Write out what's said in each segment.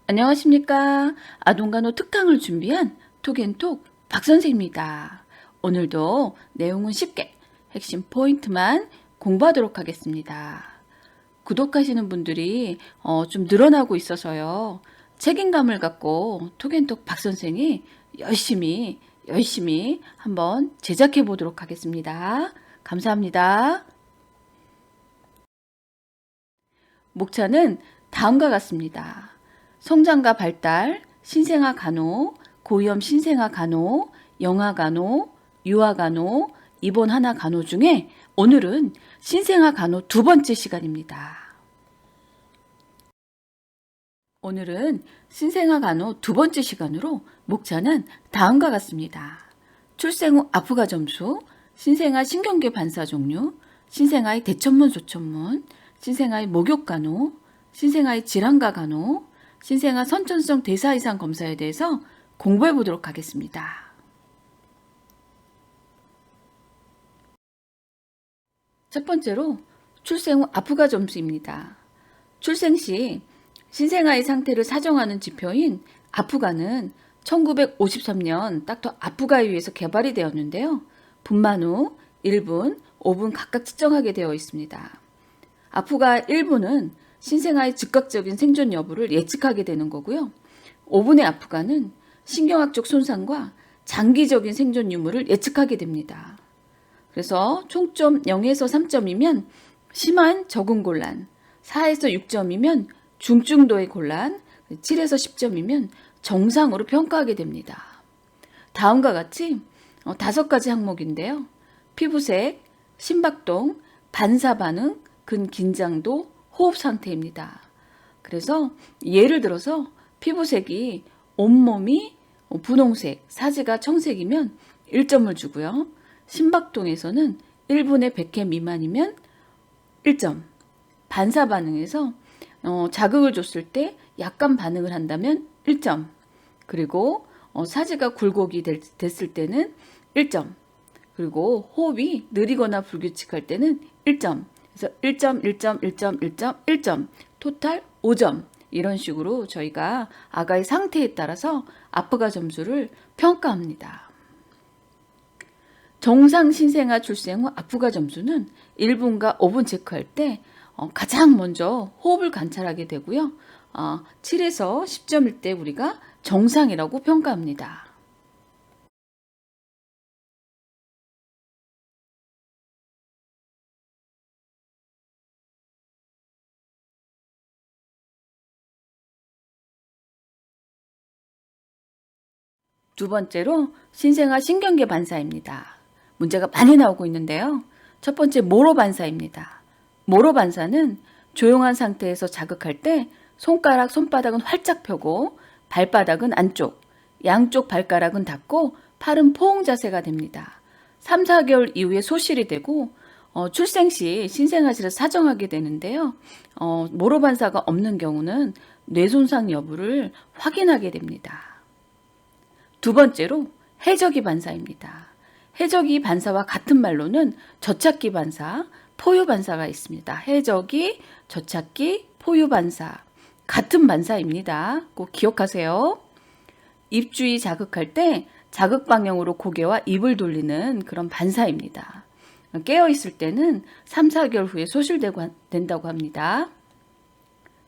안녕하십니까. 아동간호 특강을 준비한 톡앤톡 박선생입니다. 오늘도 내용은 쉽게 핵심 포인트만 공부하도록 하겠습니다. 구독하시는 분들이 좀 늘어나고 있어서요. 책임감을 갖고 톡앤톡 박선생이 열심히 한번 제작해 보도록 하겠습니다. 감사합니다. 목차는 다음과 같습니다. 성장과 발달, 신생아 간호, 고위험 신생아 간호, 영아 간호, 유아 간호, 입원 하나 간호 중에 오늘은 신생아 간호 두 번째 시간입니다. 오늘은 신생아 간호 두 번째 시간으로 목차는 다음과 같습니다. 출생 후 아프가 점수, 신생아 신경계 반사 종류, 신생아의 대천문 소천문, 신생아의 목욕 간호, 신생아의 질환과 간호, 신생아 선천성 대사 이상 검사에 대해서 공부해 보도록 하겠습니다. 첫 번째로 출생 후 아프가 점수입니다. 출생 시 신생아의 상태를 사정하는 지표인 아프가는 1953년 닥터 아프가에 의해서 개발이 되었는데요. 분만 후 1분, 5분 각각 측정하게 되어 있습니다. 아프가 1분은 신생아의 즉각적인 생존 여부를 예측하게 되는 거고요. 5분의 아프가는 신경학적 손상과 장기적인 생존 유무를 예측하게 됩니다. 그래서 총점 0에서 3점이면 심한 적응 곤란, 4에서 6점이면 중증도의 곤란, 7에서 10점이면 정상으로 평가하게 됩니다. 다음과 같이 5가지 항목인데요. 피부색, 심박동, 반사 반응, 근긴장도, 호흡 상태입니다. 그래서 예를 들어서 피부색이 온몸이 분홍색, 사지가 청색이면 1점을 주고요. 심박동에서는 1분에 100회 미만이면 1점. 반사 반응에서 자극을 줬을 때 약간 반응을 한다면 1점. 그리고 사지가 굴곡이 됐을 때는 1점. 그리고 호흡이 느리거나 불규칙할 때는 1점. 그래서 1점, 1점, 1점, 1점, 1점, 토탈 5점. 이런 식으로 저희가 아가의 상태에 따라서 아프가 점수를 평가합니다. 정상 신생아 출생 후 아프가 점수는 1분과 5분 체크할 때 가장 먼저 호흡을 관찰하게 되고요. 7에서 10점일 때 우리가 정상이라고 평가합니다. 두 번째로 신생아 신경계 반사입니다. 문제가 많이 나오고 있는데요. 첫 번째 모로 반사입니다. 모로 반사는 조용한 상태에서 자극할 때 손가락, 손바닥은 활짝 펴고 발바닥은 안쪽, 양쪽 발가락은 닫고 팔은 포옹 자세가 됩니다. 3, 4개월 이후에 소실이 되고 출생 시 신생아실을 사정하게 되는데요. 모로 반사가 없는 경우는 뇌손상 여부를 확인하게 됩니다. 두 번째로 해저기 반사입니다. 해저기 반사와 같은 말로는 젖찾기 반사, 포유 반사가 있습니다. 해저기, 젖찾기, 포유 반사. 같은 반사입니다. 꼭 기억하세요. 입 주위 자극할 때 자극 방향으로 고개와 입을 돌리는 그런 반사입니다. 깨어있을 때는 3, 4개월 후에 소실된다고 합니다.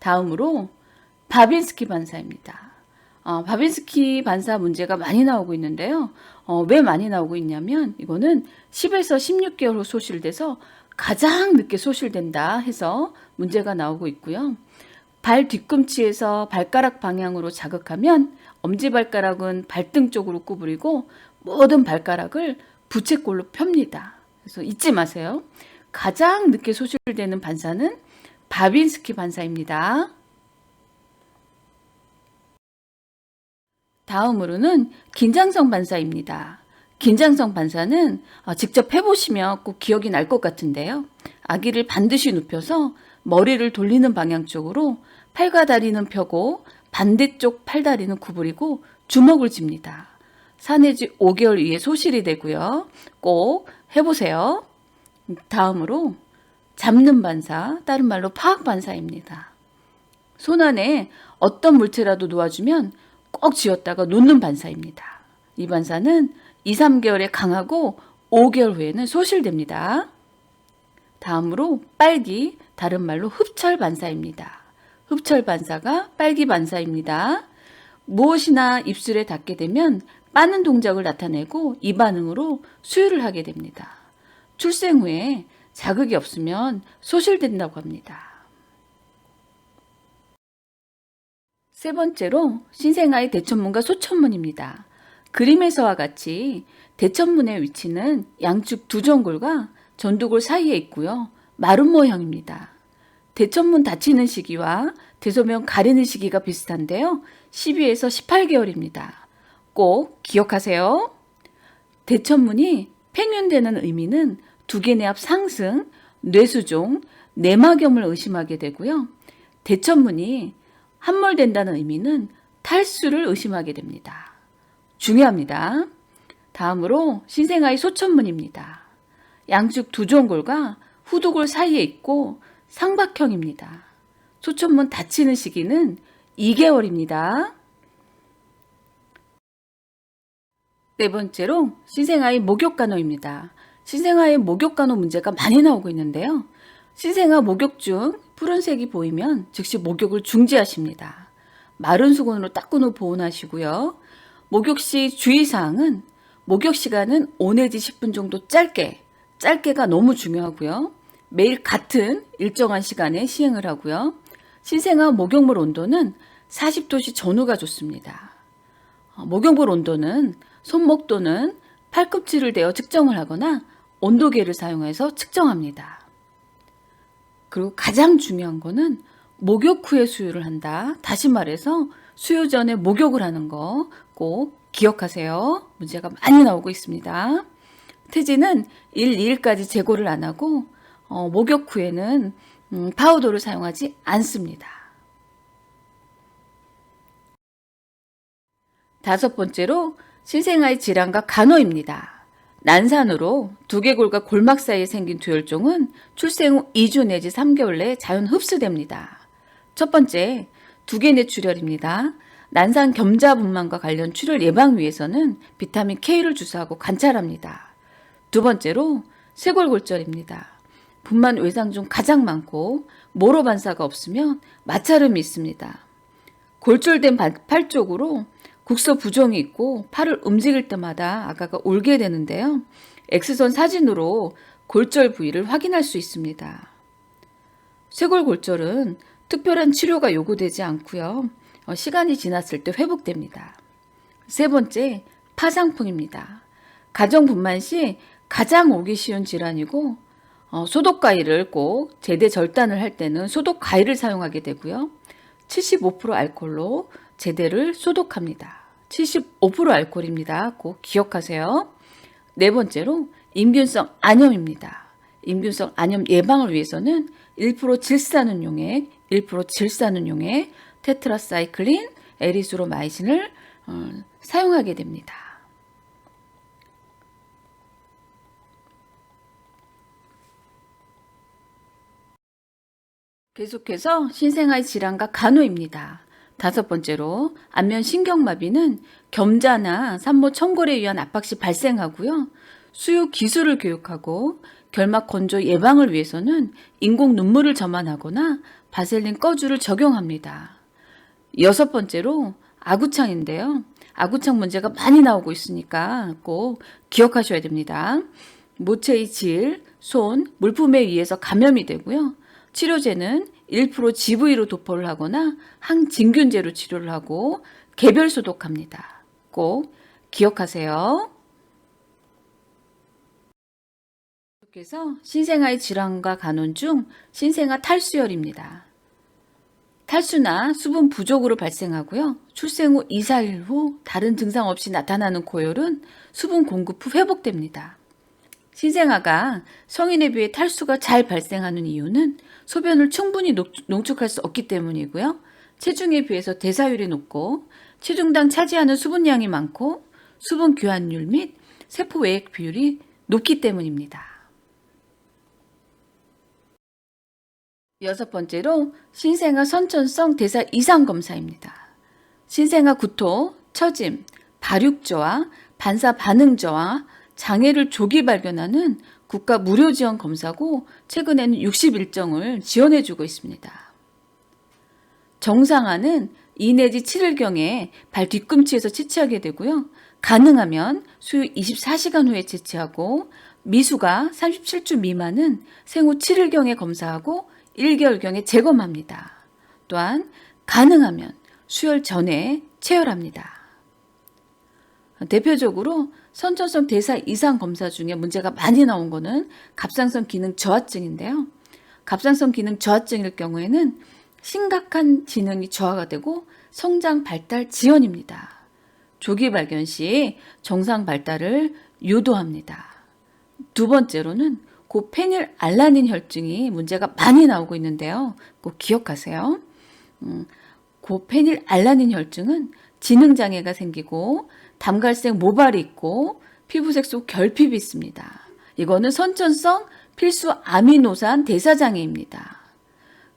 다음으로 바빈스키 반사입니다. 바빈스키 반사 문제가 많이 나오고 있는데요. 왜 많이 나오고 있냐면 이거는 10에서 16개월 후 소실돼서 가장 늦게 소실된다 해서 문제가 나오고 있고요. 발 뒤꿈치에서 발가락 방향으로 자극하면 엄지발가락은 발등 쪽으로 구부리고 모든 발가락을 부채꼴로 펴니다. 그래서 잊지 마세요. 가장 늦게 소실되는 반사는 바빈스키 반사입니다. 다음으로는 긴장성 반사입니다. 긴장성 반사는 직접 해보시면 꼭 기억이 날 것 같은데요. 아기를 반드시 눕혀서 머리를 돌리는 방향 쪽으로 팔과 다리는 펴고 반대쪽 팔다리는 구부리고 주먹을 쥡니다. 4 내지 5개월 이후에 소실이 되고요. 꼭 해보세요. 다음으로 잡는 반사, 다른 말로 파악 반사입니다. 손 안에 어떤 물체라도 놓아주면 꼭 쥐었다가 놓는 반사입니다. 이 반사는 2, 3개월에 강하고 5개월 후에는 소실됩니다. 다음으로 빨기, 다른 말로 흡철 반사입니다. 흡철 반사가 빨기 반사입니다. 무엇이나 입술에 닿게 되면 빠는 동작을 나타내고 이 반응으로 수유를 하게 됩니다. 출생 후에 자극이 없으면 소실된다고 합니다. 세 번째로 신생아의 대천문과 소천문입니다. 그림에서와 같이 대천문의 위치는 양측 두 전골과 전두골 사이에 있고요. 마름 모형입니다. 대천문 닫히는 시기와 대소면 가리는 시기가 비슷한데요. 12에서 18개월입니다. 꼭 기억하세요. 대천문이 팽윤되는 의미는 두개내압 상승, 뇌수종, 내막염을 의심하게 되고요. 대천문이 함몰된다는 의미는 탈수를 의심하게 됩니다. 중요합니다. 다음으로 신생아의 소천문입니다. 양측 두 전골과 후두골 사이에 있고 삼각형입니다. 소천문 닫히는 시기는 2개월입니다. 네 번째로 신생아의 목욕간호입니다. 신생아의 목욕간호 문제가 많이 나오고 있는데요. 신생아 목욕 중 푸른색이 보이면 즉시 목욕을 중지하십니다. 마른 수건으로 닦은 후 보온하시고요. 목욕 시 주의사항은 목욕 시간은 5 내지 10분 정도 짧게가 너무 중요하고요. 매일 같은 일정한 시간에 시행을 하고요. 신생아 목욕물 온도는 40도씨 전후가 좋습니다. 목욕물 온도는 손목 또는 팔꿈치를 대어 측정을 하거나 온도계를 사용해서 측정합니다. 그리고 가장 중요한 거는 목욕 후에 수유를 한다. 다시 말해서 수유 전에 목욕을 하는 거 꼭 기억하세요. 문제가 많이 나오고 있습니다. 태지는 1, 2일까지 제고를 안 하고 목욕 후에는 파우더를 사용하지 않습니다. 다섯 번째로 신생아의 질환과 간호입니다. 난산으로 두개골과 골막 사이에 생긴 두혈종은 출생 후 2주 내지 3개월 내에 자연 흡수됩니다. 첫 번째, 두개내 출혈입니다. 난산 겸자 분만과 관련 출혈 예방 위해서는 비타민 K를 주사하고 관찰합니다. 두 번째로 쇄골골절입니다. 분만 외상 중 가장 많고 모로 반사가 없으면 마찰음이 있습니다. 골절된 팔 쪽으로 국소 부종이 있고 팔을 움직일 때마다 아가가 울게 되는데요. X선 사진으로 골절 부위를 확인할 수 있습니다. 쇄골골절은 특별한 치료가 요구되지 않고요. 시간이 지났을 때 회복됩니다. 세 번째, 파상풍입니다. 가정분만 시 가장 오기 쉬운 질환이고 소독가위를 꼭 제대 절단을 할 때는 소독가위를 사용하게 되고요. 75% 알코올로 제대를 소독합니다. 75% 알코올입니다. 꼭 기억하세요. 네 번째로 임균성 안염입니다. 임균성 안염 예방을 위해서는 1% 질산음용액, 1% 질산음용액, 테트라사이클린, 에리스로마이신을 사용하게 됩니다. 계속해서 신생아의 질환과 간호입니다. 다섯 번째로 안면 신경마비는 겸자나 산모 청골에 의한 압박 시 발생하고요. 수유 기술을 교육하고 결막 건조 예방을 위해서는 인공 눈물을 점안하거나 바셀린 꺼주를 적용합니다. 여섯 번째로 아구창인데요. 아구창 문제가 많이 나오고 있으니까 꼭 기억하셔야 됩니다. 모체의 질, 손, 물품에 의해서 감염이 되고요. 치료제는 1% GV로 도포를 하거나 항진균제로 치료를 하고 개별 소독합니다. 꼭 기억하세요. 계속해서 신생아의 질환과 간호 중 신생아 탈수열입니다. 탈수나 수분 부족으로 발생하고요. 출생 후 2, 4일 후 다른 증상 없이 나타나는 고열은 수분 공급 후 회복됩니다. 신생아가 성인에 비해 탈수가 잘 발생하는 이유는 소변을 충분히 농축할 수 없기 때문이고요. 체중에 비해서 대사율이 높고 체중당 차지하는 수분량이 많고 수분 교환율 및 세포 외액 비율이 높기 때문입니다. 6번째로 신생아 선천성 대사 이상 검사입니다. 신생아 구토, 처짐, 발육저하, 반사 반응저하, 장애를 조기 발견하는 국가 무료 지원 검사고 최근에는 60일정을 지원해주고 있습니다. 정상화는 2 내지 7일경에 발 뒤꿈치에서 채취하게 되고요. 가능하면 수유 24시간 후에 채취하고 미수가 37주 미만은 생후 7일경에 검사하고 1개월경에 재검합니다. 또한 가능하면 수혈 전에 체열합니다. 대표적으로 선천성 대사 이상 검사 중에 문제가 많이 나온 거는 갑상선 기능 저하증인데요. 갑상선 기능 저하증일 경우에는 심각한 기능이 저하가 되고 성장 발달 지연입니다. 조기 발견 시 정상 발달을 유도합니다. 2번째로는 고페닐알라닌 혈증이 문제가 많이 나오고 있는데요. 꼭 기억하세요. 고페닐알라닌 혈증은 지능장애가 생기고 담갈색 모발이 있고 피부색 속 결핍이 있습니다. 이거는 선천성 필수 아미노산 대사장애입니다.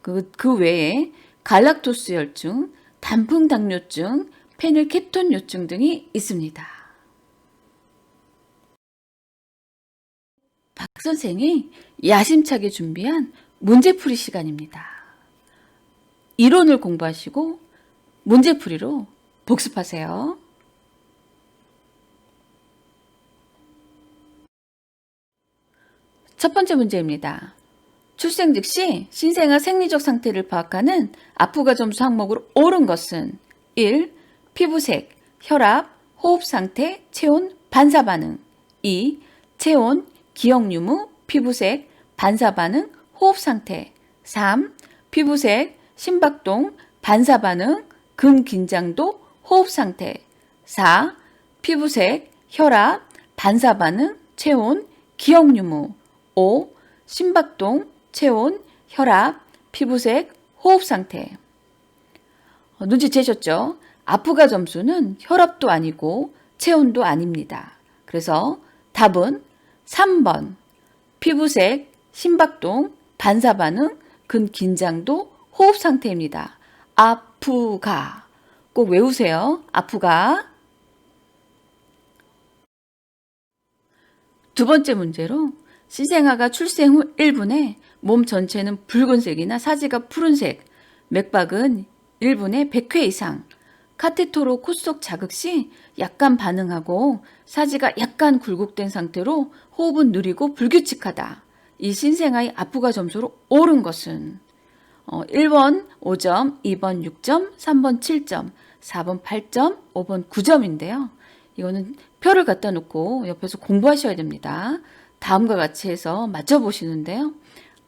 그 외에 갈락토스 혈증, 단풍당뇨증, 페닐케톤 요증 등이 있습니다. 박 선생이 야심차게 준비한 문제풀이 시간입니다. 이론을 공부하시고 문제풀이로 복습하세요. 첫 번째 문제입니다. 출생 즉시 신생아 생리적 상태를 파악하는 아프가 점수 항목으로 옳은 것은 1. 피부색, 혈압, 호흡 상태, 체온, 반사 반응 2. 체온, 기억 유무, 피부색, 반사 반응, 호흡 상태 3. 피부색, 심박동, 반사 반응, 근긴장도, 호흡 상태 4. 피부색, 혈압, 반사 반응, 체온, 기억 유무 5. 심박동, 체온, 혈압, 피부색, 호흡 상태. 눈치채셨죠? 아프가 점수는 혈압도 아니고 체온도 아닙니다. 그래서 답은 3번 피부색, 심박동, 반사 반응, 근긴장도, 호흡 상태입니다. 아프가 꼭 외우세요. 아프가. 두 번째 문제로 신생아가 출생 후 1분에 몸 전체는 붉은색이나 사지가 푸른색, 맥박은 1분에 100회 이상, 카테터로 코 속 자극 시 약간 반응하고 사지가 약간 굴곡된 상태로 호흡은 느리고 불규칙하다. 이 신생아의 아프가 점수로 옳은 것은 1번 5점, 2번 6점, 3번 7점, 4번 8점, 5번 9점인데요. 이거는 표를 갖다 놓고 옆에서 공부하셔야 됩니다. 다음과 같이 해서 맞춰보시는데요.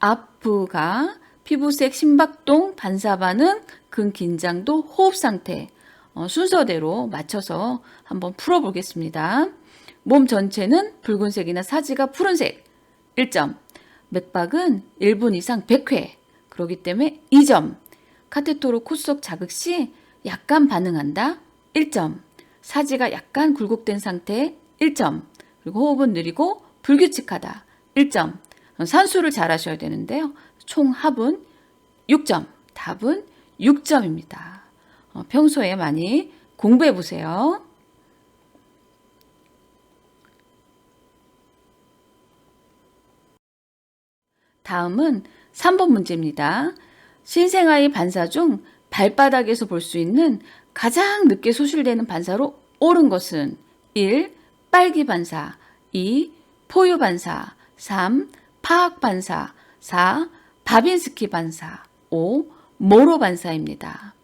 아프가 피부색, 심박동, 반사 반응, 근긴장도, 호흡 상태 순서대로 맞춰서 한번 풀어보겠습니다. 몸 전체는 붉은색이나 사지가 푸른색 1점, 맥박은 1분 이상 100회 그렇기 때문에 2점, 카테터로 코 속 자극 시 약간 반응한다 1점, 사지가 약간 굴곡된 상태 1점, 그리고 호흡은 느리고 불규칙하다 1점. 산수를 잘 하셔야 되는데요. 총 합은 6점, 답은 6점입니다. 평소에 많이 공부해 보세요. 다음은 3번 문제입니다. 신생아의 반사 중 발바닥에서 볼 수 있는 가장 늦게 소실되는 반사로 옳은 것은 1. 빨기 반사 2. 포유 반사 3. 파악 반사 4. 바빈스키 반사 5. 모로 반사입니다.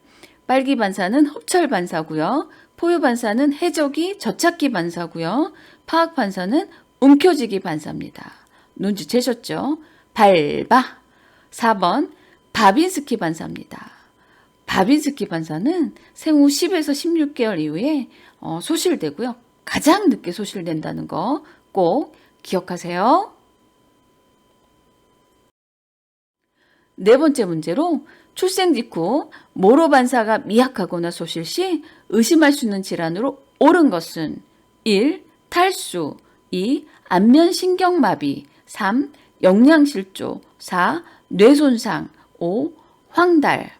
빨기 반사는 흡철 반사고요. 포유 반사는 해적이 젖찾기 반사고요. 파악 반사는 움켜쥐기 반사입니다. 눈치채셨죠? 밟아. 4번 바빈스키 반사입니다. 바빈스키 반사는 생후 10에서 16개월 이후에 소실되고요. 가장 늦게 소실된다는 거 꼭 기억하세요. 네 번째 문제로 출생 직후 모로 반사가 미약하거나 소실 시 의심할 수 있는 질환으로 옳은 것은 1. 탈수 2. 안면신경마비 3. 영양실조 4. 뇌손상 5. 황달.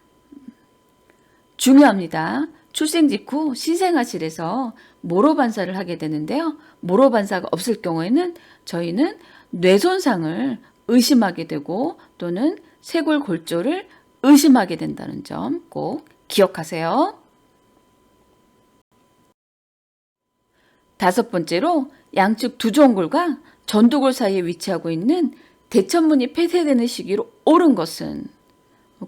중요합니다. 출생 직후 신생아실에서 모로 반사를 하게 되는데요. 모로 반사가 없을 경우에는 저희는 뇌손상을 의심하게 되고 또는 쇄골골조를 의심하게 된다는 점 꼭 기억하세요. 5번째로 양측 두조골과 전두골 사이에 위치하고 있는 대천문이 폐쇄되는 시기로 옳은 것은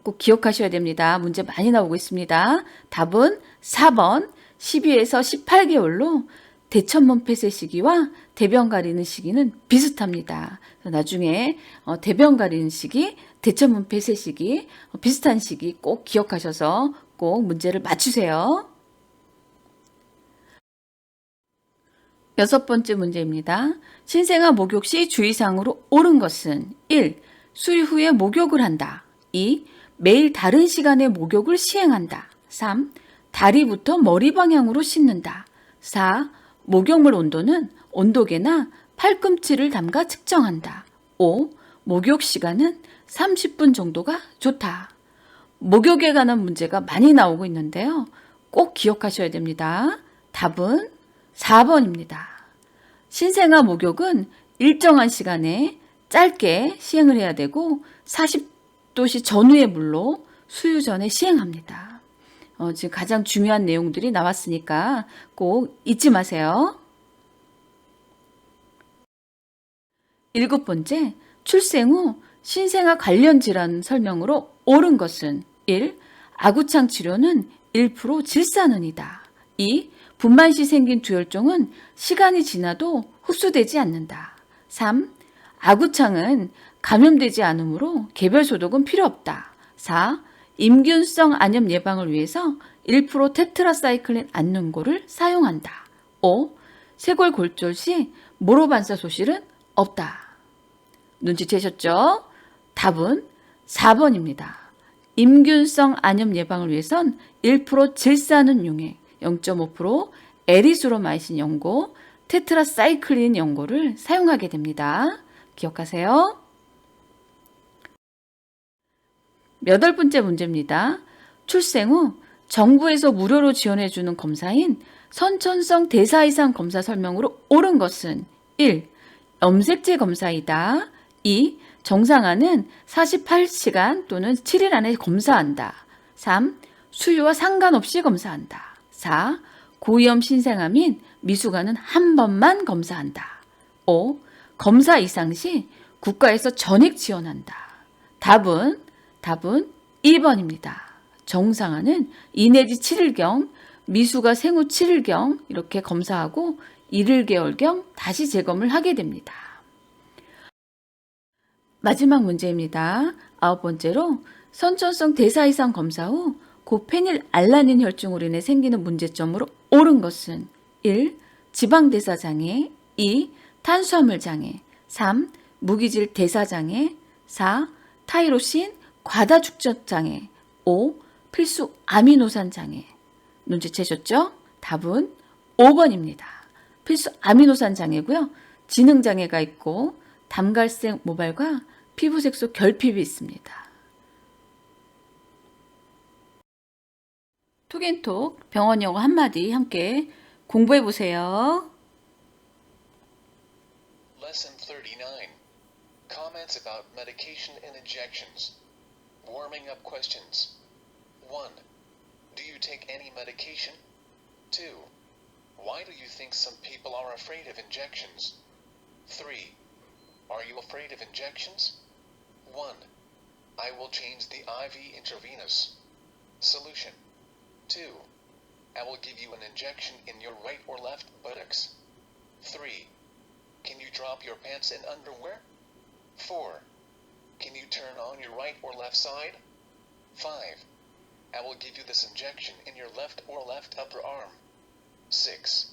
꼭 기억하셔야 됩니다. 문제 많이 나오고 있습니다. 답은 4번 12에서 18개월로 대천문 폐쇄 시기와 대변 가리는 시기는 비슷합니다. 나중에 대변 가리는 시기, 대천문 폐쇄 시기, 비슷한 시기 꼭 기억하셔서 꼭 문제를 맞추세요. 6번째 문제입니다. 신생아 목욕 시 주의사항으로 옳은 것은 1. 수유 후에 목욕을 한다. 2. 매일 다른 시간에 목욕을 시행한다. 3. 다리부터 머리 방향으로 씻는다. 4. 목욕물 온도는 온도계나 팔꿈치를 담가 측정한다. 5. 목욕 시간은 30분 정도가 좋다. 목욕에 관한 문제가 많이 나오고 있는데요. 꼭 기억하셔야 됩니다. 답은 4번입니다. 신생아 목욕은 일정한 시간에 짧게 시행을 해야 되고 40도씨 전후의 물로 수유 전에 시행합니다. 지금 가장 중요한 내용들이 나왔으니까 꼭 잊지 마세요. 7번째, 출생 후 신생아 관련 질환 설명으로 옳은 것은 1. 아구창 치료는 1% 질산은이다. 2. 분만 시 생긴 두혈종은 시간이 지나도 흡수되지 않는다. 3. 아구창은 감염되지 않으므로 개별 소독은 필요 없다. 4. 임균성 안염 예방을 위해서 1% 테트라사이클린 안능고를 사용한다. 5. 쇄골골절 시 모로 반사 소실은 없다. 눈치채셨죠? 답은 4번입니다. 임균성 안염 예방을 위해선 1% 질산은 용액, 0.5% 에리스로마이신 연고, 테트라사이클린 연고를 사용하게 됩니다. 기억하세요. 8번째 문제입니다. 출생 후 정부에서 무료로 지원해주는 검사인 선천성 대사 이상 검사 설명으로 옳은 것은 1. 염색체 검사이다. 2. 정상화는 48시간 또는 7일 안에 검사한다. 3. 수유와 상관없이 검사한다. 4. 고위험 신생아 및 미숙아는 한 번만 검사한다. 5. 검사 이상 시 국가에서 전액 지원한다. 답은 2번입니다. 정상화는 2 내지 7일경, 미숙아 생후 7일경 이렇게 검사하고 1개월경 다시 재검을 하게 됩니다. 마지막 문제입니다. 9번째로 선천성 대사 이상 검사 후 고페닐알라닌 혈증으로 인해 생기는 문제점으로 옳은 것은 1. 지방대사장애, 2. 탄수화물장애, 3. 무기질 대사장애, 4. 타이로신 과다축적장애, 5. 필수 아미노산 장애. 눈치채셨죠? 답은 5번입니다. 필수 아미노산 장애고요. 지능장애가 있고 담갈색 모발과 피부색소 결핍이 있습니다. 톡앤톡 병원 영어 한마디 함께 공부해 보세요. Lesson 39. Comments about medication and injections. Warming up questions. 1. Do you take any medication? 2. Why do you think some people are afraid of injections? 3. Are you afraid of injections? 1. I will change the IV intravenous. Solution. 2. I will give you an injection in your right or left buttocks. 3. Can you drop your pants and underwear? 4. Can you turn on your right or left side? 5. I will give you this injection in your left or left upper arm. 6.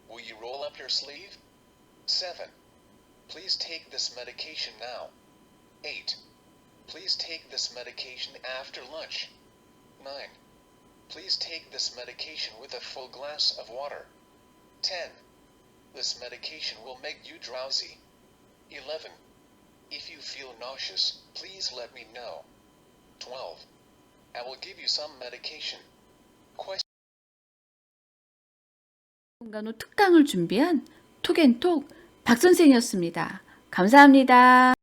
Will you roll up your sleeve? 7. Please take this medication now. 8. Please take this medication after lunch. 9. Please take this medication with a full glass of water. 10. This medication will make you drowsy. 11. If you feel nauseous, please let me know. 12. I will give you some medication. Question 공간 후 특강을 준비한 톡앤톡 박선생이었습니다. 감사합니다.